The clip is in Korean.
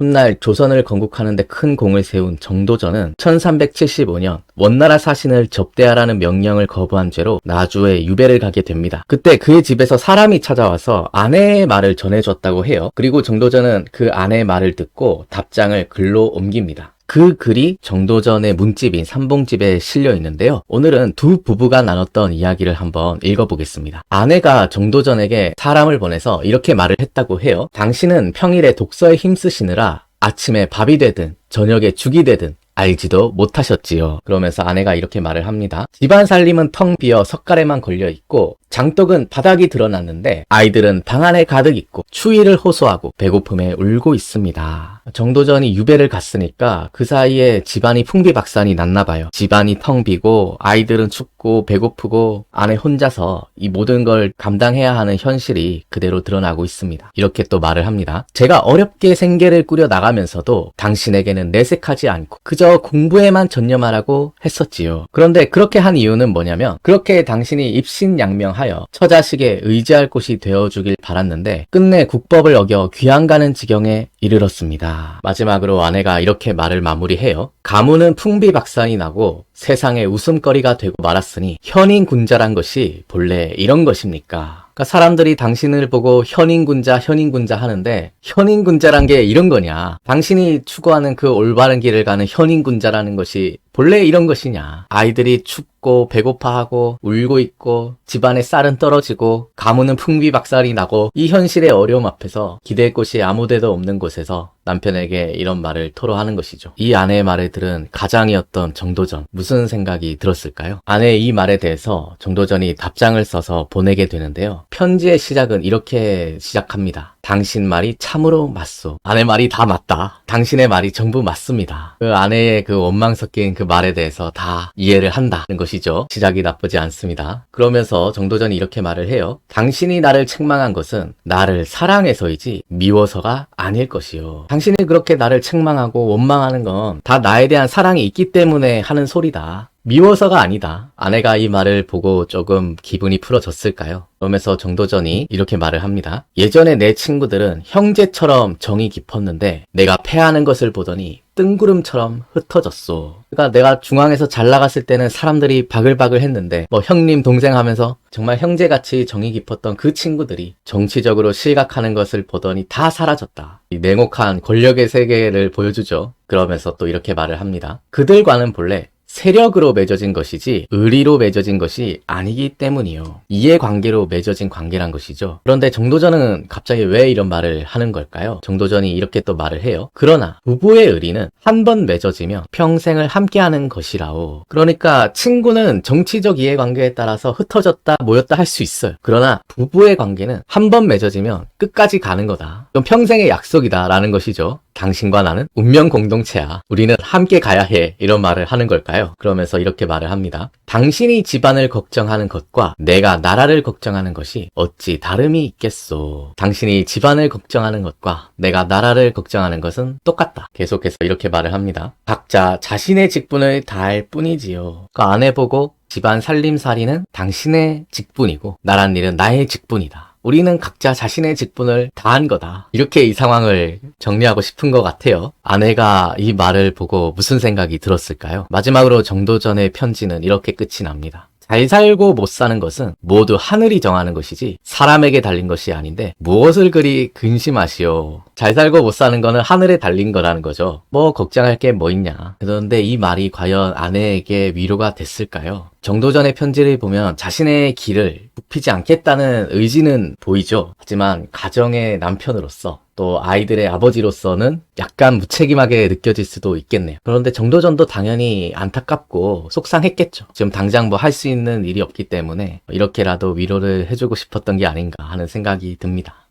훗날 조선을 건국하는 데 큰 공을 세운 정도전은 1375년 원나라 사신을 접대하라는 명령을 거부한 죄로 나주에 유배를 가게 됩니다. 그때 그의 집에서 사람이 찾아와서 아내의 말을 전해줬다고 해요. 그리고 정도전은 그 아내의 말을 듣고 답장을 글로 옮깁니다. 그 글이 정도전의 문집인 삼봉집에 실려 있는데요. 오늘은 두 부부가 나눴던 이야기를 한번 읽어보겠습니다. 아내가 정도전에게 사람을 보내서 이렇게 말을 했다고 해요. 당신은 평일에 독서에 힘쓰시느라 아침에 밥이 되든 저녁에 죽이 되든 알지도 못하셨지요. 그러면서 아내가 이렇게 말을 합니다. 집안 살림은 텅 비어 석가래만 걸려 있고 장독은 바닥이 드러났는데 아이들은 방 안에 가득 있고 추위를 호소하고 배고픔에 울고 있습니다. 정도전이 유배를 갔으니까 그 사이에 집안이 풍비박산이 났나 봐요. 집안이 텅 비고 아이들은 춥고 배고프고 아내 혼자서 이 모든 걸 감당해야 하는 현실이 그대로 드러나고 있습니다. 이렇게 또 말을 합니다. 제가 어렵게 생계를 꾸려 나가면서도 당신에게는 내색하지 않고 그저 공부에만 전념하라고 했었지요. 그런데 그렇게 한 이유는 뭐냐면 그렇게 당신이 입신양명하여 처자식에 의지할 곳이 되어주길 바랐는데 끝내 국법을 어겨 귀양 가는 지경에 이르렀습니다. 마지막으로 아내가 이렇게 말을 마무리해요. 가문은 풍비박산이 나고 세상에 웃음거리가 되고 말았으니 현인군자란 것이 본래 이런 것입니까? 그러니까 사람들이 당신을 보고 현인군자 하는데 현인군자란 게 이런 거냐? 당신이 추구하는 그 올바른 길을 가는 현인군자라는 것이 본래 이런 것이냐? 아이들이 춥고 배고파하고 울고 있고 집안에 쌀은 떨어지고 가문은 풍비박산이 나고 이 현실의 어려움 앞에서 기댈 곳이 아무데도 없는 곳에서 남편에게 이런 말을 토로하는 것이죠. 이 아내의 말을 들은 가장이었던 정도전 무슨 생각이 들었을까요? 아내의 이 말에 대해서 정도전이 답장을 써서 보내게 되는데요. 편지의 시작은 이렇게 시작합니다. 당신 말이 참으로 맞소. 아내 말이 다 맞다. 당신의 말이 전부 맞습니다. 그 아내의 그 원망 섞인 그 말에 대해서 다 이해를 한다는 것이죠. 시작이 나쁘지 않습니다. 그러면서 정도전이 이렇게 말을 해요. 당신이 나를 책망한 것은 나를 사랑해서이지 미워서가 아닐 것이요. 당신이 그렇게 나를 책망하고 원망하는 건 다 나에 대한 사랑이 있기 때문에 하는 소리다. 미워서가 아니다. 아내가 이 말을 보고 조금 기분이 풀어졌을까요? 그러면서 정도전이 이렇게 말을 합니다. 예전에 내 친구들은 형제처럼 정이 깊었는데 내가 패하는 것을 보더니 뜬구름처럼 흩어졌소. 그러니까 내가 중앙에서 잘 나갔을 때는 사람들이 바글바글 했는데 뭐 형님 동생 하면서 정말 형제같이 정이 깊었던 그 친구들이 정치적으로 실각하는 것을 보더니 다 사라졌다. 이 냉혹한 권력의 세계를 보여주죠. 그러면서 또 이렇게 말을 합니다. 그들과는 본래 세력으로 맺어진 것이지 의리로 맺어진 것이 아니기 때문이요. 이해관계로 맺어진 관계란 것이죠. 그런데 정도전은 갑자기 왜 이런 말을 하는 걸까요? 정도전이 이렇게 또 말을 해요. 그러나 부부의 의리는 한 번 맺어지면 평생을 함께하는 것이라오. 그러니까 친구는 정치적 이해관계에 따라서 흩어졌다 모였다 할 수 있어요. 그러나 부부의 관계는 한 번 맺어지면 끝까지 가는 거다. 좀 평생의 약속이다 라는 것이죠. 당신과 나는 운명 공동체야. 우리는 함께 가야 해. 이런 말을 하는 걸까요? 그러면서 이렇게 말을 합니다. 당신이 집안을 걱정하는 것과 내가 나라를 걱정하는 것이 어찌 다름이 있겠소. 당신이 집안을 걱정하는 것과 내가 나라를 걱정하는 것은 똑같다. 계속해서 이렇게 말을 합니다. 각자 자신의 직분을 다할 뿐이지요. 그 아내 보고 집안 살림살이는 당신의 직분이고 나란 일은 나의 직분이다. 우리는 각자 자신의 직분을 다한 거다. 이렇게 이 상황을 정리하고 싶은 것 같아요. 아내가 이 말을 보고 무슨 생각이 들었을까요? 마지막으로 정도전의 편지는 이렇게 끝이 납니다. 잘 살고 못 사는 것은 모두 하늘이 정하는 것이지 사람에게 달린 것이 아닌데 무엇을 그리 근심하시오. 잘 살고 못 사는 거는 하늘에 달린 거라는 거죠. 뭐 걱정할 게 뭐 있냐. 그런데 이 말이 과연 아내에게 위로가 됐을까요? 정도전의 편지를 보면 자신의 길을 굽히지 않겠다는 의지는 보이죠. 하지만 가정의 남편으로서 또 아이들의 아버지로서는 약간 무책임하게 느껴질 수도 있겠네요. 그런데 정도전도 당연히 안타깝고 속상했겠죠. 지금 당장 뭐 할 수 있는 일이 없기 때문에 이렇게라도 위로를 해주고 싶었던 게 아닌가 하는 생각이 듭니다.